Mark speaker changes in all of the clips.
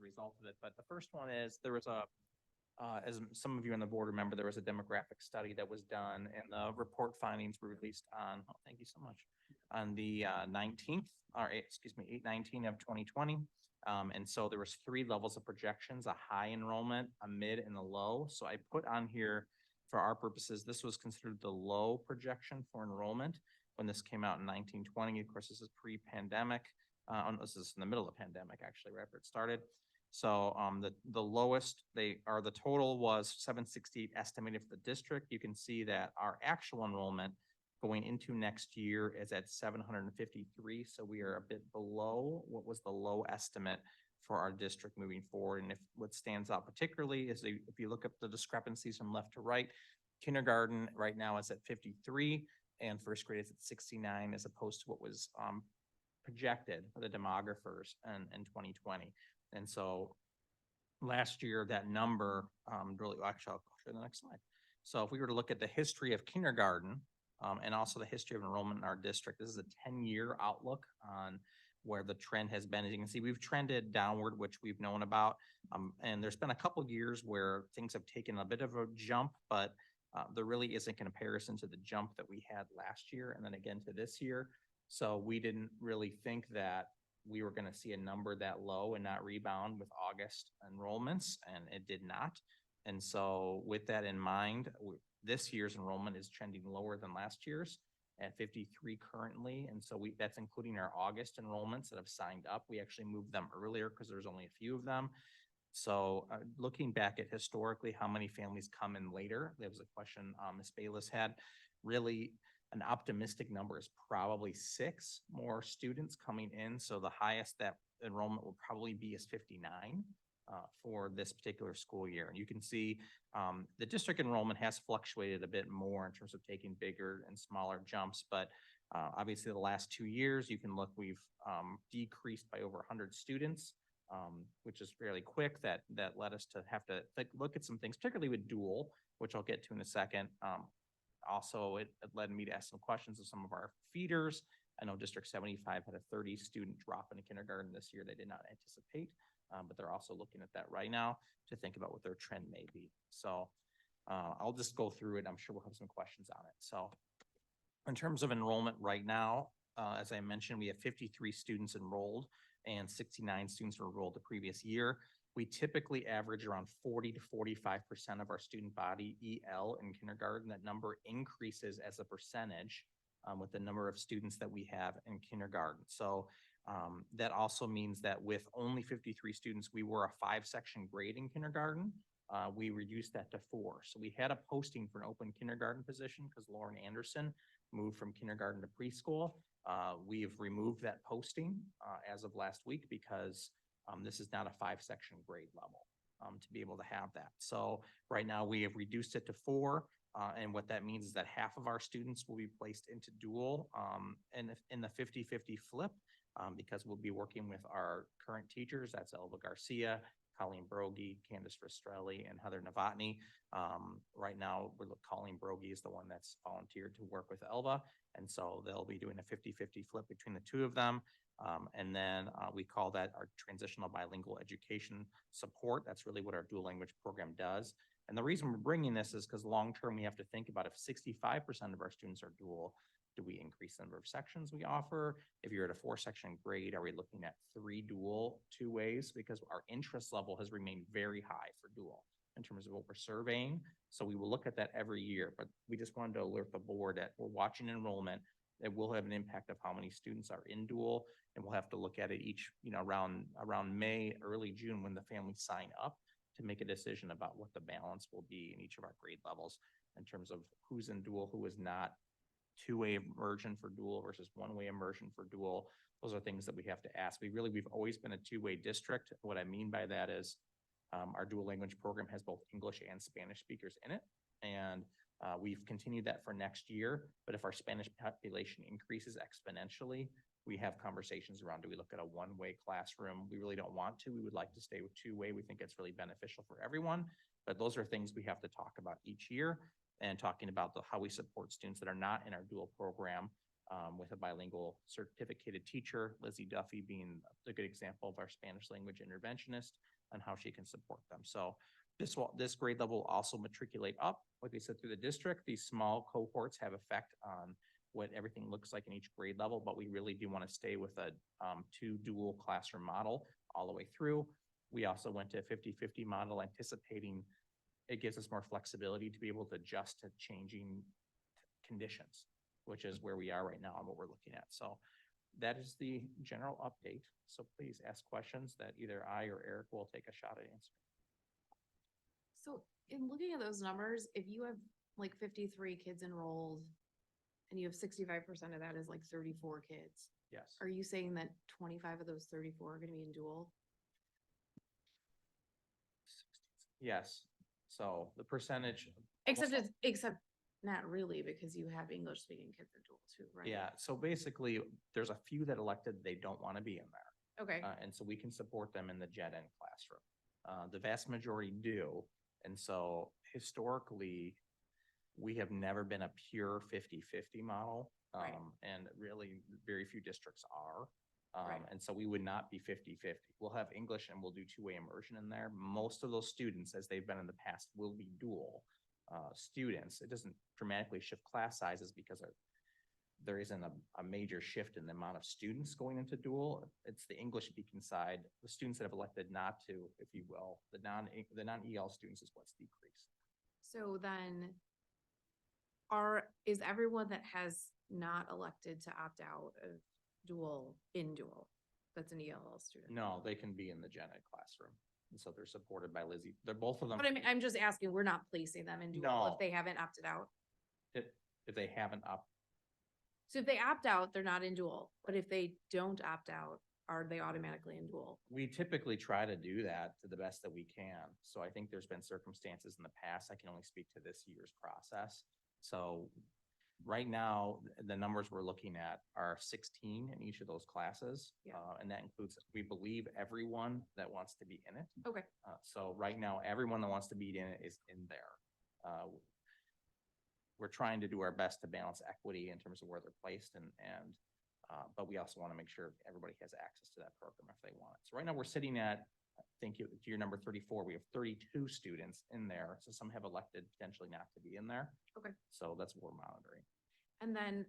Speaker 1: result of it. But the first one is there was as some of you on the board remember, there was a demographic study that was done, and the report findings were released on, oh, thank you so much, on the 19th, or excuse me, 8/19 of 2020. And so there was three levels of projections: a high enrollment, a mid, and a low. So I put on here, for our purposes, this was considered the low projection for enrollment when this came out in 1920. Of course, this is pre-pandemic. This is in the middle of the pandemic, actually, right where it started. So the lowest the total was 768 estimated for the district. You can see that our actual enrollment going into next year is at 753. So we are a bit below what was the low estimate for our district moving forward. And if what stands out particularly is if you look up the discrepancies from left to right, kindergarten right now is at 53 and first grade is at 69, as opposed to what was projected for the demographers in 2020. And so last year, that number really, actually, I'll show you the next slide. So if we were to look at the history of kindergarten and also the history of enrollment in our district, this is a 10-year outlook on where the trend has been. As you can see, we've trended downward, which we've known about. And there's been a couple of years where things have taken a bit of a jump, but there really isn't comparison to the jump that we had last year and then again to this year. So we didn't really think that we were going to see a number that low and not rebound with August enrollments, and it did not. And so with that in mind, this year's enrollment is trending lower than last year's at 53 currently. And so that's including our August enrollments that have signed up. We actually moved them earlier because there's only a few of them. So looking back at historically how many families come in later, there was a question Ms. Bayless had. Really, an optimistic number is probably 6 more students coming in. So the highest that enrollment will probably be is 59 for this particular school year. And you can see the district enrollment has fluctuated a bit more in terms of taking bigger and smaller jumps. But obviously the last 2 years, you can look, we've decreased by over 100 students, which is fairly quick. That led us to have to look at some things, particularly with dual, which I'll get to in a second. Also, it led me to ask some questions of some of our feeders. I know District 75 had a 30 student drop in a kindergarten this year they did not anticipate, but they're also looking at that right now to think about what their trend may be. So I'll just go through it. I'm sure we'll have some questions on it. So in terms of enrollment right now, as I mentioned, we have 53 students enrolled and 69 students were enrolled the previous year. We typically average around 40 to 45% of our student body EL in kindergarten. That number increases as a percentage with the number of students that we have in kindergarten. So that also means that with only 53 students, we were a 5-section grade in kindergarten. We reduced that to 4. So we had a posting for an open kindergarten position because Lauren Anderson moved from kindergarten to preschool. We've removed that posting as of last week because this is not a 5-section grade level to be able to have that. So right now we have reduced it to 4. And what that means is that half of our students will be placed into dual and in the 50-50 flip because we'll be working with our current teachers. That's Elva Garcia, Colleen Brogy, Candace Restrelli, and Heather Novotny. Right now, Colleen Brogy is the one that's volunteered to work with Elva. And so they'll be doing a 50-50 flip between the two of them. And then we call that our transitional bilingual education support. That's really what our dual language program does. And the reason we're bringing this is because long-term, we have to think about if 65% of our students are dual, do we increase the number of sections we offer? If you're at a 4-section grade, are we looking at 3 dual 2 ways? Because our interest level has remained very high for dual in terms of what we're surveying. So we will look at that every year, but we just wanted to alert the board that we're watching enrollment. It will have an impact of how many students are in dual, and we'll have to look at it each, around May, early June when the families sign up to make a decision about what the balance will be in each of our grade levels in terms of who's in dual, who is not, 2-way immersion for dual versus 1-way immersion for dual. Those are things that we have to ask. We've always been a 2-way district. What I mean by that is our dual language program has both English and Spanish speakers in it. And we've continued that for next year. But if our Spanish population increases exponentially, we have conversations around, do we look at a 1-way classroom? We really don't want to. We would like to stay with 2-way. We think it's really beneficial for everyone. But those are things we have to talk about each year, and talking about how we support students that are not in our dual program with a bilingual certificated teacher, Lizzie Duffy being a good example of our Spanish language interventionist. and how she can support them. So this grade level will also matriculate up, like we said, through the district. These small cohorts have effect on what everything looks like in each grade level, but we really do want to stay with a two dual classroom model all the way through. We also went to a 50-50 model, anticipating it gives us more flexibility to be able to adjust to changing conditions, which is where we are right now and what we're looking at. So that is the general update. So please ask questions that either I or Eric will take a shot at answering.
Speaker 2: So in looking at those numbers, if you have like 53 kids enrolled and you have 65% of that is like 34 kids,
Speaker 1: Yes.
Speaker 2: are you saying that 25 of those 34 are going to be in dual?
Speaker 1: Yes. So the percentage.
Speaker 2: Except not really, because you have English speaking kids in dual too, right?
Speaker 1: Yeah. So basically, there's a few that elected they don't want to be in there.
Speaker 2: Okay.
Speaker 1: And so we can support them in the Gen Ed classroom. The vast majority do. And so historically, we have never been a pure 50-50 model.
Speaker 2: Right.
Speaker 1: And really very few districts are.
Speaker 2: Right.
Speaker 1: And so we would not be 50-50. We'll have English and we'll do two-way immersion in there. Most of those students, as they've been in the past, will be dual students. It doesn't dramatically shift class sizes because there isn't a major shift in the amount of students going into dual. It's the English speaking side, the students that have elected not to, if you will, the non-EL students is what's decreased.
Speaker 2: So then is everyone that has not elected to opt out of dual in dual that's an ELL student?
Speaker 1: No, they can be in the Gen Ed classroom. And so they're supported by Lizzie. They're both of them.
Speaker 2: But I mean, I'm just asking, we're not placing them in dual
Speaker 1: No.
Speaker 2: if they haven't opted out.
Speaker 1: If they haven't
Speaker 2: So if they opt out, they're not in dual, but if they don't opt out, are they automatically in dual?
Speaker 1: we typically try to do that to the best that we can. So I think there's been circumstances in the past. I can only speak to this year's process. So right now, the numbers we're looking at are 16 in each of those classes.
Speaker 2: Yeah.
Speaker 1: And that includes, we believe, everyone that wants to be in it.
Speaker 2: Okay.
Speaker 1: So right now, everyone that wants to be in it is in there. We're trying to do our best to balance equity in terms of where they're placed but we also want to make sure everybody has access to that program if they want it. So right now we're sitting at, I think to your number 34, we have 32 students in there. So some have elected potentially not to be in there.
Speaker 2: Okay.
Speaker 1: So that's what we're monitoring.
Speaker 2: And then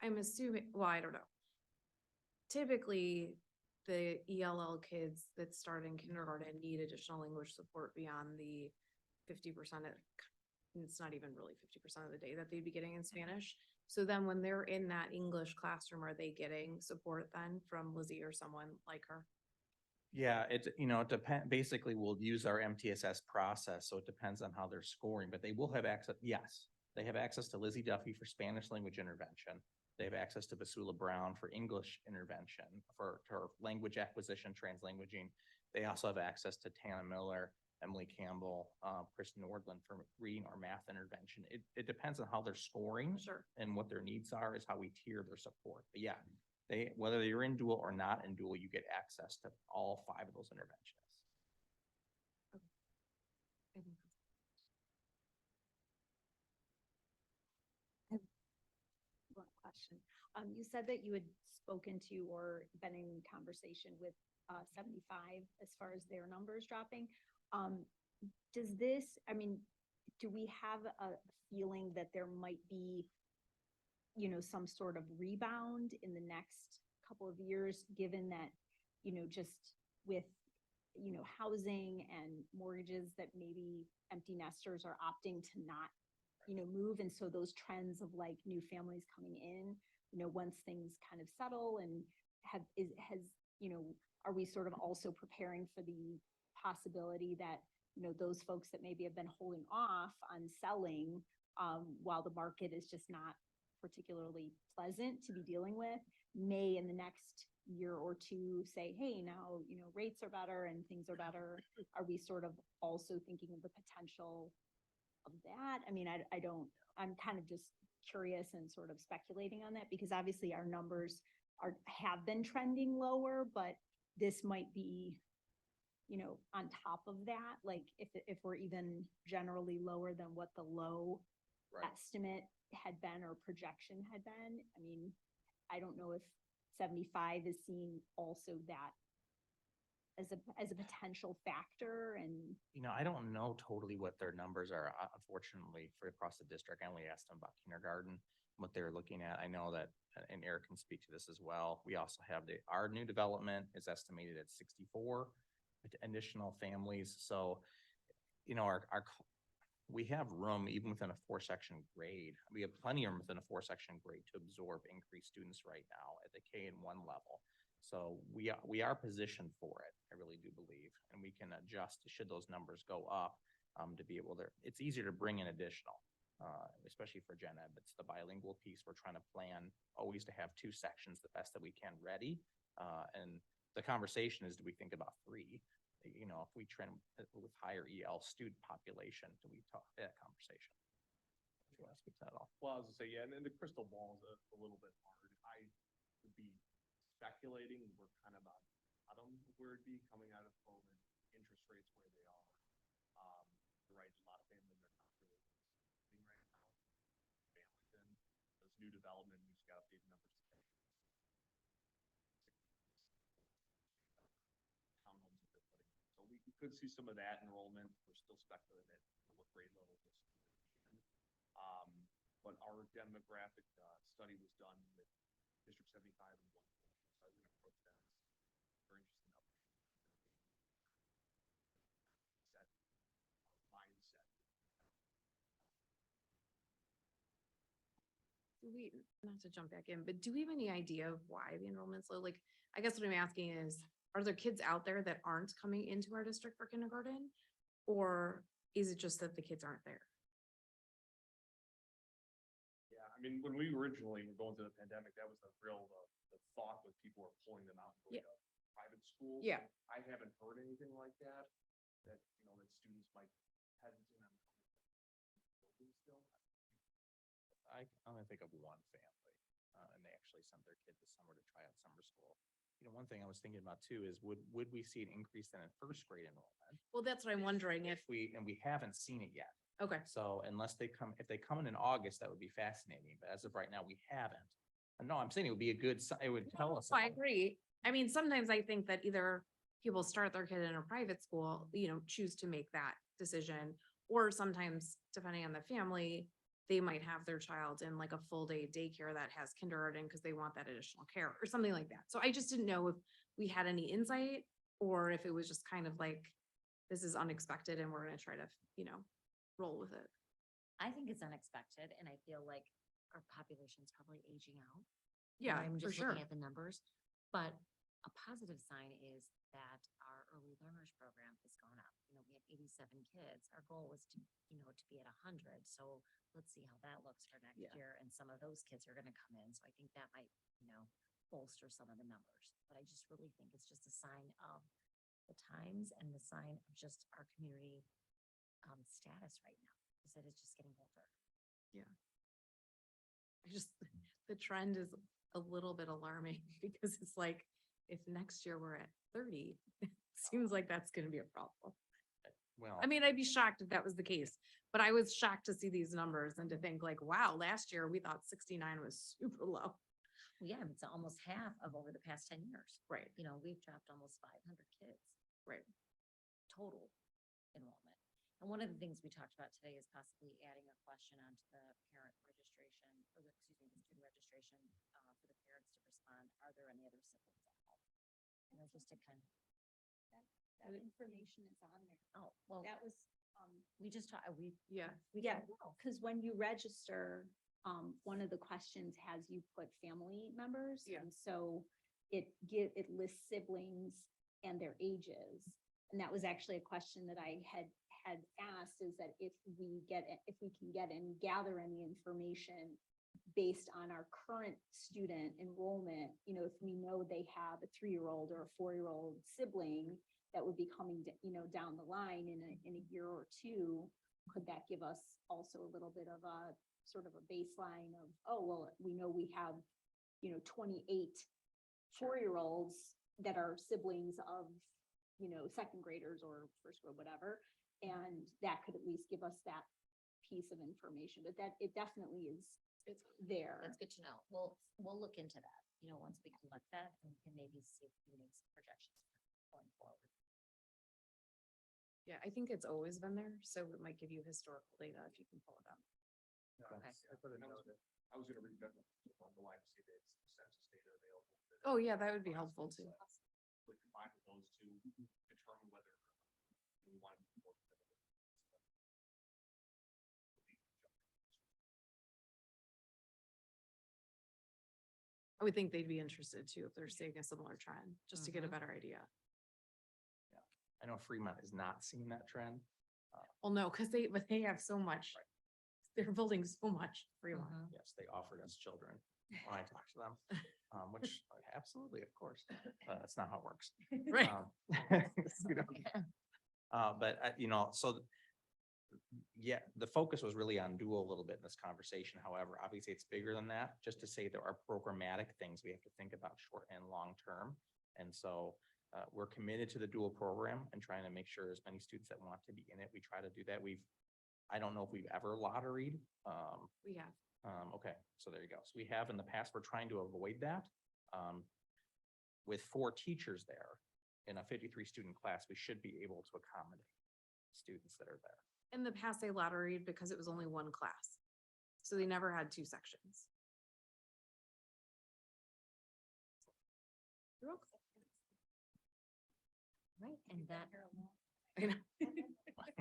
Speaker 2: I'm assuming, well, I don't know. Typically, the ELL kids that start in kindergarten need additional English support beyond the 50%. It's not even really 50% of the day that they'd be getting in Spanish. So then when they're in that English classroom, are they getting support then from Lizzie or someone like her?
Speaker 1: Yeah, it depends. Basically, we'll use our MTSS process. So it depends on how they're scoring, but they will have access. Yes, they have access to Lizzie Duffy for Spanish language intervention. They have access to Basula Brown for English intervention, for her language acquisition, translanguaging. They also have access to Tana Miller, Emily Campbell, Chris Nordland for reading or math intervention. It depends on how they're scoring.
Speaker 2: Sure.
Speaker 1: And what their needs are is how we tier their support. But yeah, whether you're in dual or not in dual, you get access to all 5 of those interventionists.
Speaker 3: One question. You said that you had spoken to or been in conversation with 75 as far as their numbers dropping. Do we have a feeling that there might be, some sort of rebound in the next couple of years, given that, just with, housing and mortgages that maybe empty nesters are opting to not, move. And so those trends of like new families coming in, once things kind of settle and are we sort of also preparing for the possibility that, those folks that maybe have been holding off on selling while the market is just not particularly pleasant to be dealing with, may in the next year or two say, hey, now, rates are better and things are better. Are we sort of also thinking of the potential of that? I mean, I'm kind of just curious and sort of speculating on that, because obviously our numbers have been trending lower, but this might be, on top of that, like if we're even generally lower than what the low estimate had been or projection had been. I mean, I don't know if 75 is seeing also that as a potential factor and,
Speaker 1: You know, I don't know totally what their numbers are, unfortunately, for across the district. I only asked them about kindergarten, what they're looking at. I know that, and Eric can speak to this as well. We also have our new development is estimated at 64 additional families. So, you know, we have room even within a 4-section grade. We have plenty of room within a 4-section grade to absorb increased students right now at the K and 1 level. So we are positioned for it. I really do believe, and we can adjust should those numbers go up, to be able to, it's easier to bring in additional, especially for Gen Ed. It's the bilingual piece. We're trying to plan always to have 2 sections the best that we can ready. And the conversation is, do we think about 3? You know, if we trend with higher EL student population, do we talk that conversation? If you want to speak to that at all.
Speaker 4: Well, I was gonna say, yeah, and the crystal ball is a little bit hard. I would be speculating, we're kind of on bottom of where it'd be coming out of COVID, interest rates where they are. You're right, a lot of families are not really living right now. Familton, those new development, we just got updated numbers today. Townhomes that they're putting in. So we could see some of that enrollment. We're still speculating at what grade level this is. But our demographic study was done with District 75 and 1. So I was going to approach that. Very interesting. Set mindset.
Speaker 2: Do we, not to jump back in, but do we have any idea of why the enrollment's low? Like, I guess what I'm asking is, are there kids out there that aren't coming into our district for kindergarten? Or is it just that the kids aren't there?
Speaker 4: Yeah, I mean, when we originally were going through the pandemic, that was the real, the thought was people were pulling them out and going to private schools.
Speaker 2: Yeah.
Speaker 4: I haven't heard anything like that, that, you know, that students might hesitate on coming still.
Speaker 1: I only think of one family, and they actually sent their kid this summer to try out summer school. You know, one thing I was thinking about too is would we see an increase then in 1st grade enrollment?
Speaker 2: Well, that's what I'm wondering if,
Speaker 1: We haven't seen it yet.
Speaker 2: okay,
Speaker 1: So unless if they come in August, that would be fascinating. But as of right now, we haven't. No, I'm saying it would be a good, it would tell us.
Speaker 2: so I agree. I mean, sometimes I think that either people start their kid in a private school, you know, choose to make that decision. Or sometimes, depending on the family, they might have their child in like a full day daycare that has kindergarten because they want that additional care or something like that. So I just didn't know if we had any insight or if it was just kind of like, this is unexpected and we're gonna try to, you know, roll with it.
Speaker 5: I think it's unexpected and I feel like our population's probably aging out. You know,
Speaker 2: Yeah,
Speaker 5: I'm
Speaker 2: for
Speaker 5: just
Speaker 2: sure.
Speaker 5: looking at the numbers, but a positive sign is that our early learners program has gone up. You know, we had 87 kids. Our goal was to, you know, to be at 100. So let's see how that looks for next
Speaker 2: Yeah.
Speaker 5: year. And some of those kids are gonna come in. So I think that might, you know, bolster some of the numbers. But I just really think it's just a sign of the times and the sign of just our community status right now, is that it's just getting older.
Speaker 2: I just, the trend is a little bit alarming because it's like, if next year we're at 30, it seems like that's gonna be a problem.
Speaker 1: Well,
Speaker 2: I mean, I'd be shocked if that was the case, but I was shocked to see these numbers and to think like, wow, last year we thought 69 was super low.
Speaker 5: Well, yeah, it's almost half of over the past 10 years.
Speaker 2: Right.
Speaker 5: You know, we've dropped almost 500 kids.
Speaker 2: Right.
Speaker 5: Total enrollment. And one of the things we talked about today is possibly adding a question onto the parent registration, or the, excuse me, the student registration, for the parents to respond, are there any other siblings at home? You know, just to kind of,
Speaker 3: that information is on there.
Speaker 5: oh, well,
Speaker 3: That was,
Speaker 5: we just talked,
Speaker 2: Yeah.
Speaker 3: yeah, because when you register, one of the questions has you put family members.
Speaker 2: Yeah.
Speaker 3: And so it lists siblings and their ages. And that was actually a question that I had asked, is that if we can get and gather any information based on our current student enrollment, you know, if we know they have a 3-year-old or a 4-year-old sibling that would be coming, you know, down the line in a year or two, could that give us also a little bit of a sort of a baseline of, oh, well, we know we have, you know, 28 4-year-olds that are siblings of, you know, 2nd graders or 1st grade, whatever. And that could at least give us that piece of information, but that it definitely is, it's there.
Speaker 5: that's good to know. We'll look into that, you know, once we collect that and we can maybe see if we make some projections. going forward.
Speaker 2: Yeah, I think it's always been there, so it might give you historical data if you can pull it up.
Speaker 5: Okay.
Speaker 4: I was gonna read that on the line to see the census data available.
Speaker 2: Oh, yeah, that would be helpful too.
Speaker 4: We combine those two, determine whether we want to. Move forward.
Speaker 2: I would think they'd be interested too if they're seeing a similar trend, just to get a
Speaker 5: Mhm.
Speaker 2: better idea.
Speaker 1: I know Fremont is not seeing that trend.
Speaker 2: Well, no, because but they have so much. They're building so much Fremont.
Speaker 5: Mhm.
Speaker 1: Yes, they offered us children when I talked to them, which absolutely, of course, that's not how it works.
Speaker 2: Right.
Speaker 1: You know, But, so yeah, the focus was really on dual a little bit in this conversation. However, obviously it's bigger than that, just to say there are programmatic things we have to think about short and long term. And so we're committed to the dual program and trying to make sure as many students that want to be in it, we try to do that. I don't know if we've ever lotteried.
Speaker 2: We have.
Speaker 1: Okay, so there you go. So we have in the past, we're trying to avoid that. With 4 teachers there in a 53 student class, we should be able to accommodate students that are there.
Speaker 2: In the past, they lotteried because it was only one class. So they never had 2 sections. You're welcome.
Speaker 5: Right, and that,
Speaker 2: I know.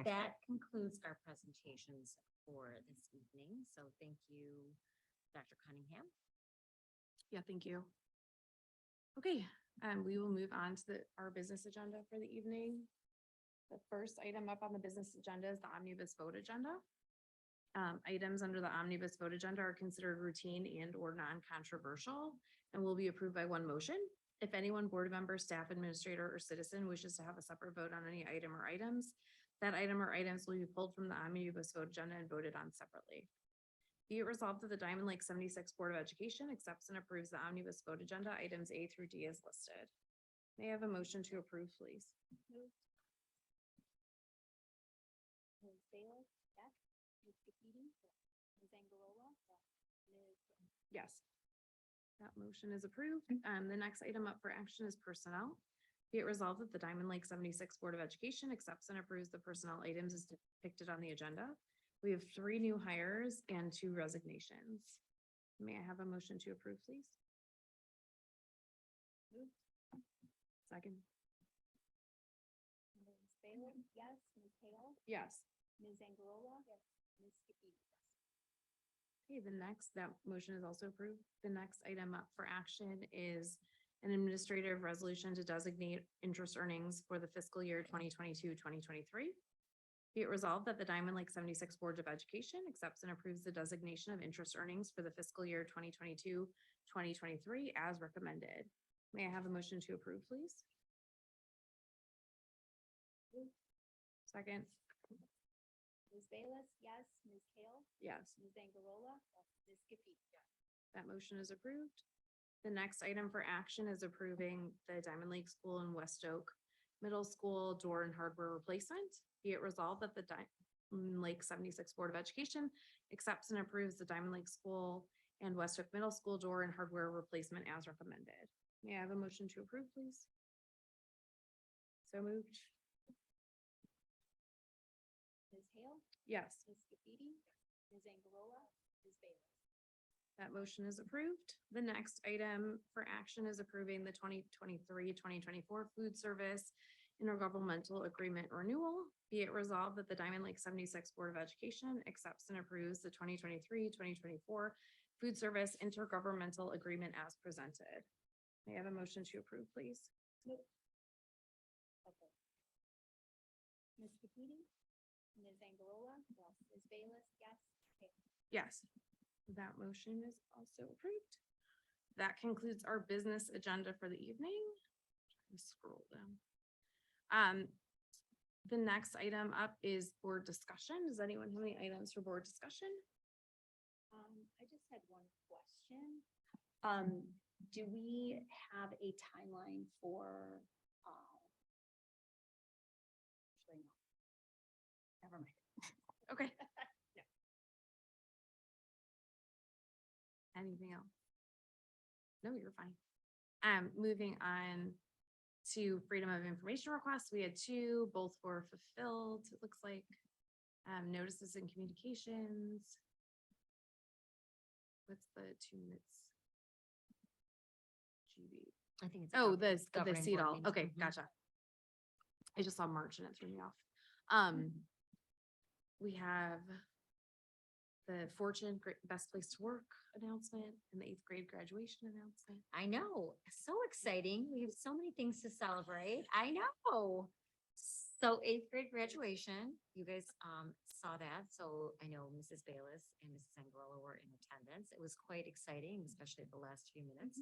Speaker 5: that concludes our presentations for this evening. So thank you, Dr. Cunningham.
Speaker 2: Yeah, thank you. Okay, we will move on to our business agenda for the evening. The first item up on the business agenda is the omnibus vote agenda. Items under the omnibus vote agenda are considered routine and or non-controversial and will be approved by one motion. If anyone, board member, staff, administrator, or citizen wishes to have a separate vote on any item or items, that item or items will be pulled from the omnibus vote agenda and voted on separately. Be it resolved that the Diamond Lake 76 Board of Education accepts and approves the omnibus vote agenda items A through D as listed. May I have a motion to approve, please?
Speaker 3: Ms. Bayless, yes. Ms. Kapides, Ms. Angarola, Ms.
Speaker 2: Yes. That motion is approved. The next item up for action is personnel. Be it resolved that the Diamond Lake 76 Board of Education accepts and approves the personnel items as depicted on the agenda. We have 3 new hires and 2 resignations. May I have a motion to approve, please? Second.
Speaker 3: Ms. Bayless, yes. Ms. Hale,
Speaker 2: Yes.
Speaker 3: Ms. Angarola, yes. Ms. Kapides, yes.
Speaker 2: Okay, that motion is also approved. The next item up for action is an administrative resolution to designate interest earnings for the fiscal year 2022-2023. Be it resolved that the Diamond Lake 76 Board of Education accepts and approves the designation of interest earnings for the fiscal year 2022-2023 as recommended. May I have a motion to approve, please? Second.
Speaker 3: Ms. Bayless, yes. Ms. Hale,
Speaker 2: Yes.
Speaker 3: Ms. Angarola, yes. Ms. Kapides, yes.
Speaker 2: That motion is approved. The next item for action is approving the Diamond Lake School and West Oak Middle School door and hardware replacement. Be it resolved that the Diamond Lake 76 Board of Education accepts and approves the Diamond Lake School and West Oak Middle School door and hardware replacement as recommended. May I have a motion to approve, please? So moved.
Speaker 3: Ms. Hale,
Speaker 2: Yes.
Speaker 3: Ms. Kapides, Ms. Angarola, Ms. Bayless.
Speaker 2: That motion is approved. The next item for action is approving the 2023-2024 food service intergovernmental agreement renewal. Be it resolved that the Diamond Lake 76 Board of Education accepts and approves the 2023-2024 food service intergovernmental agreement as presented. May I have a motion to approve, please?
Speaker 3: Okay. Ms. Kapides, Ms. Angarola, yes. Ms. Bayless, yes. Okay.
Speaker 2: Yes. That motion is also approved. That concludes our business agenda for the evening. Scroll down. The next item up is board discussion. Does anyone have any items for board discussion?
Speaker 3: I just had one question. Do we have a timeline for, actually, no. Never mind.
Speaker 2: Okay. Anything else? No, you're fine. Moving on to Freedom of Information requests. We had two, both were fulfilled, it looks like. Notices and communications. What's the 2 minutes? GB.
Speaker 5: I think it's.
Speaker 2: Oh,
Speaker 5: it's
Speaker 2: the
Speaker 5: governing board
Speaker 2: CEDAW.
Speaker 5: meetings.
Speaker 2: Okay,
Speaker 5: Mhm.
Speaker 2: gotcha. I just saw March and it threw me off. We have the Fortune Best Place to Work announcement and the 8th grade graduation announcement.
Speaker 5: I know, so exciting. We have so many things to celebrate. I know. So 8th grade graduation, you guys saw that. So I know Mrs. Bayless and Mrs. Angola were in attendance. It was quite exciting, especially the last few minutes.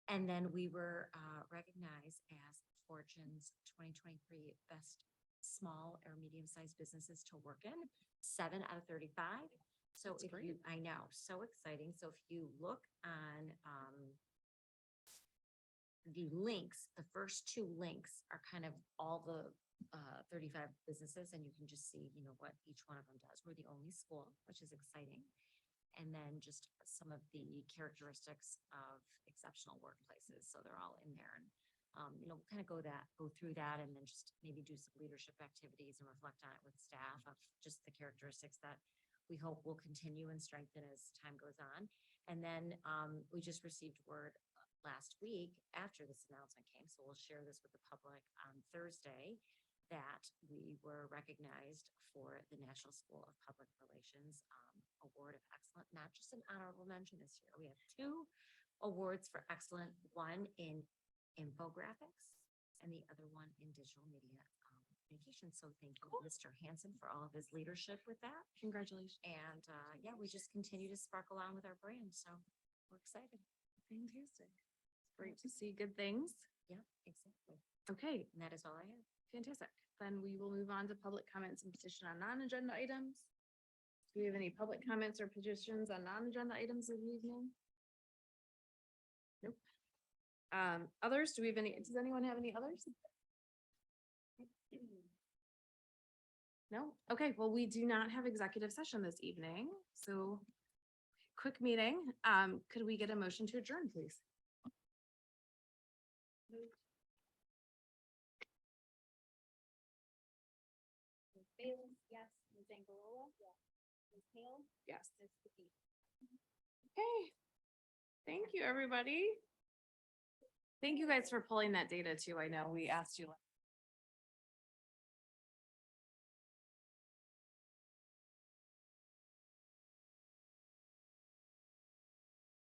Speaker 5: And then we were recognized as Fortune's 2023 Best Small or Medium-Sized Businesses to Work in, 7 out of 35. So
Speaker 2: That's
Speaker 5: if
Speaker 2: great.
Speaker 5: you, I know, so exciting. So if you look on the links, the first 2 links are kind of all the 35 businesses, and you can just see, you know, what each one of them does. We're the only school, which is exciting. And then just some of the characteristics of exceptional workplaces. So they're all in there, and you know, kind of go through that, and then just maybe do some leadership activities and reflect on it with staff of just the characteristics that we hope will continue and strengthen as time goes on. And then we just received word last week after this announcement came, so we'll share this with the public on Thursday, that we were recognized for the National School of Public Relations Award of Excellent, not just an honorable mention this year. We have 2 awards for excellent, one in infographics and the other one in digital media communication. So thank you, Mr. Hansen, for all of his leadership with that.
Speaker 2: Congratulations.
Speaker 5: And yeah, we just continue to sparkle on with our brand. So we're excited.
Speaker 2: Fantastic. Great to see good things.
Speaker 5: Yeah, exactly.
Speaker 2: Okay,
Speaker 5: And that is all I have.
Speaker 2: fantastic. Then we will move on to public comments and petition on non-agenda items. Do we have any public comments or petitions on non-agenda items this evening? Nope. Others, do we have any, does anyone have any others? No? Okay, well, we do not have executive session this evening, so quick meeting. Could we get a motion to adjourn, please?
Speaker 3: Ms. Bayless, yes. Ms. Angelola? Yes. Ms. Hale?
Speaker 2: Yes.
Speaker 3: Ms. Cookie?
Speaker 2: Okay. Thank you, everybody. Thank you guys for pulling that data too. I know we asked you.